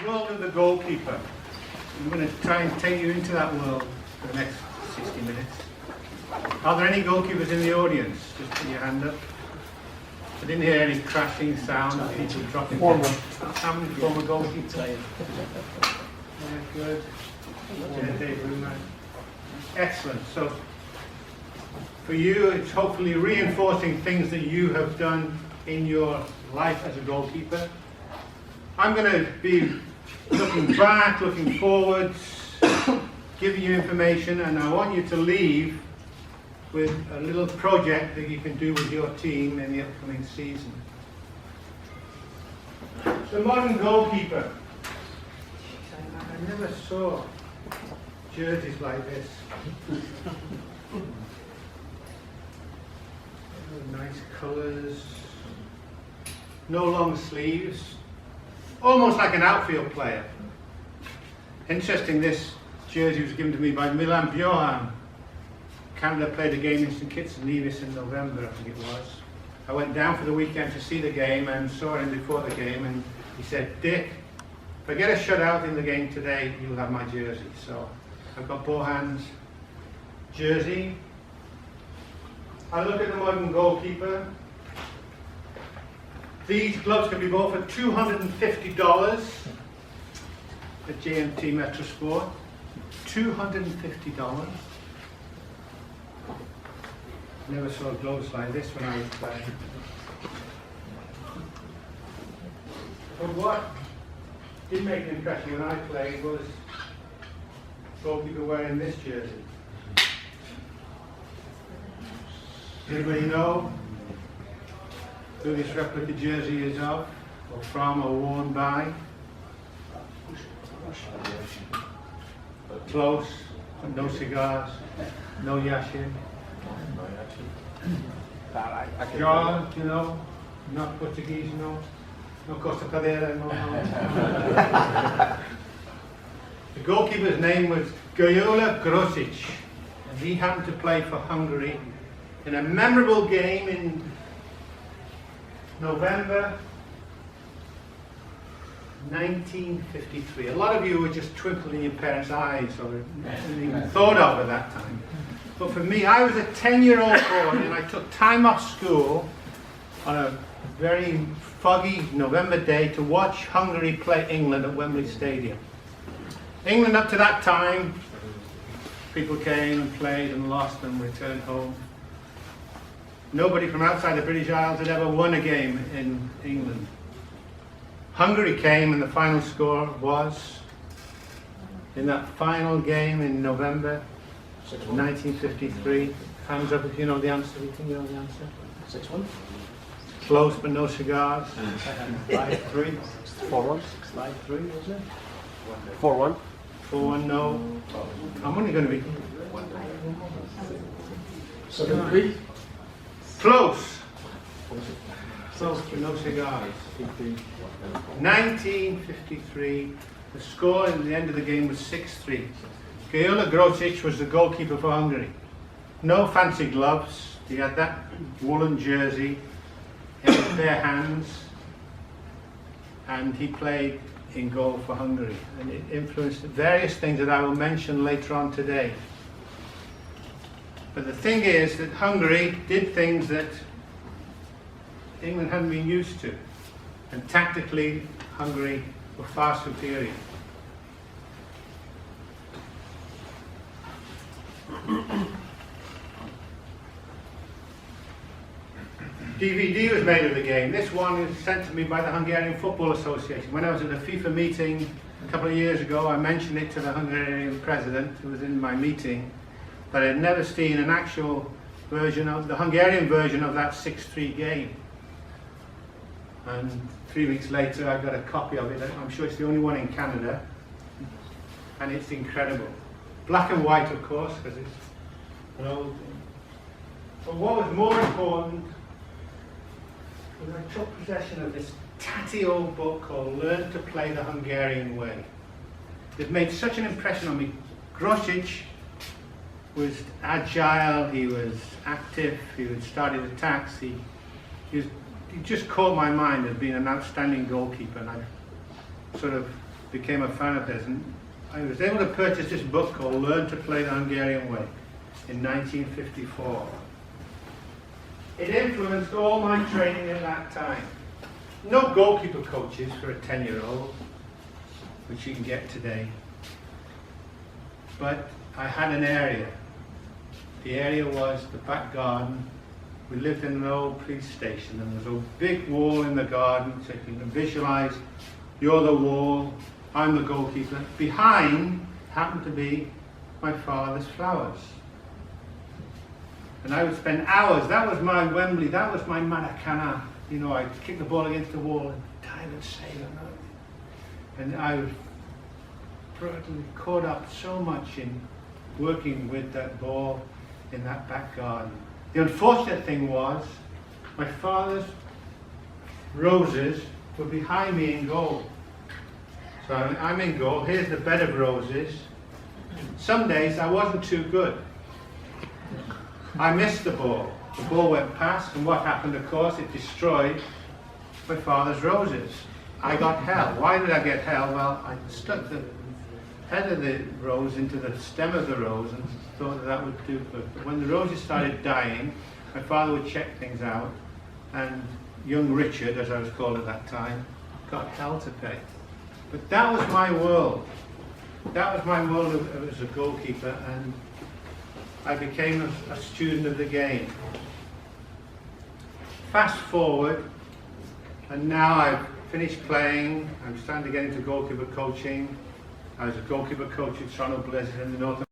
world of the goalkeeper. I'm going to try and take you into that world for the next 60 minutes. Are there any goalkeepers in the audience? Just put your hand up. I didn't hear any crashing sound of people dropping. How many former goalkeepers? Yeah, good. Excellent. So, for you, it's hopefully reinforcing things that you have done in your life as a goalkeeper. I'm going to be looking back, looking forwards, giving you information, and I want you to leave with a little project that you can do with your team in the upcoming season. The modern goalkeeper. I never saw jerseys like this. Nice colours. No long sleeves. Almost like an outfield player. Interesting, this jersey was given to me by Milan Bjohan. Canada played a game in St Kitts and Nevis in November, I think it was. I went down for the weekend to see the game and saw him before the game, and he said, "Dick, if I get a shutout in the game today, you'll have my jersey." So I've got Bohan's jersey. I look at the modern goalkeeper. These gloves can be bought for $250 at JMT Metro Sport. $250. Never saw gloves like this when I was playing. But what did make an impression when I played was goalkeeper wearing this jersey. Does anybody know who this replica jersey is of, or from, or worn by? Close, no cigars, no yashin. John, you know, not Portuguese, no. No Costa Cadeira, no. The goalkeeper's name was Goalkeeper Grosic, and he happened to play for Hungary in a memorable game in November 1953. A lot of you were just twinkling in your parents' eyes, or hadn't even thought of at that time. But for me, I was a 10-year-old boy, and I took time off school on a very foggy November day to watch Hungary play England at Wembley Stadium. England, up to that time, people came and played and lost and returned home. Nobody from outside the British Isles had ever won a game in England. Hungary came, and the final score was, in that final game in November 1953. Hands up if you know the answer. You think you know the answer? 6-1. Close, but no cigars. 5-3. 4-1. Slide 3, was it? 4-1. 4-1, no. I'm only going to be 7-3. close. Close, but no cigars. 1953. The score at the end of the game was 6-3. Goalkeeper Grosic was the goalkeeper for Hungary. No fancy gloves. He had that woolen jersey. He had bare hands. And he played in goal for Hungary. And it influenced various things that I will mention later on today. But the thing is that Hungary did things that England hadn't been used to. And tactically, Hungary were far superior. DVD was made of the game. This one was sent to me by the Hungarian Football Association. When I was at a FIFA meeting a couple of years ago, I mentioned it to the Hungarian president, who was in my meeting, that I had never seen an actual version of the Hungarian version of that 6-3 game. And 3 weeks later, I got a copy of it. I'm sure it's the only one in Canada, and it's incredible. Black and white, of course, because it's an old thing. But what was more important was I took possession of this tatty old book called Learn to Play the Hungarian Way. It made such an impression on me. Grosic was agile, he was active, he would start his attacks, he just caught my mind as being an outstanding goalkeeper, and I sort of became a fan of his, and I was able to purchase this book called Learn to Play the Hungarian Way in 1954. It influenced all my training at that time. No goalkeeper coaches for a 10-year-old, which you can get today. But I had an area. The area was the back garden. We lived in an old police station, and there was a big wall in the garden, so you can visualize you're the wall, I'm the goalkeeper. Behind happened to be my father's flowers. And I would spend hours, that was my Wembley, that was my Maracana. You know, I'd kick the ball against the wall and dive and save it. And I was probably caught up so much in working with that ball in that back garden. The unfortunate thing was, my father's roses were behind me in goal. So I'm in goal, here's the bed of roses. Some days I wasn't too good. I missed the ball. The ball went past, and what happened, of course, it destroyed my father's roses. I got hell. Why did I get hell? Well, I stuck the head of the rose into the stem of the rose and thought that would do good. But when the roses started dying, my father would check things out, and young Richard, as I was called at that time, got hell to pay. But that was my world. That was my world as a goalkeeper, and I became a student of the game. Fast forward, and now I've finished playing. I'm starting to get into goalkeeper coaching. I was a goalkeeper coach at Toronto Blizzard in the North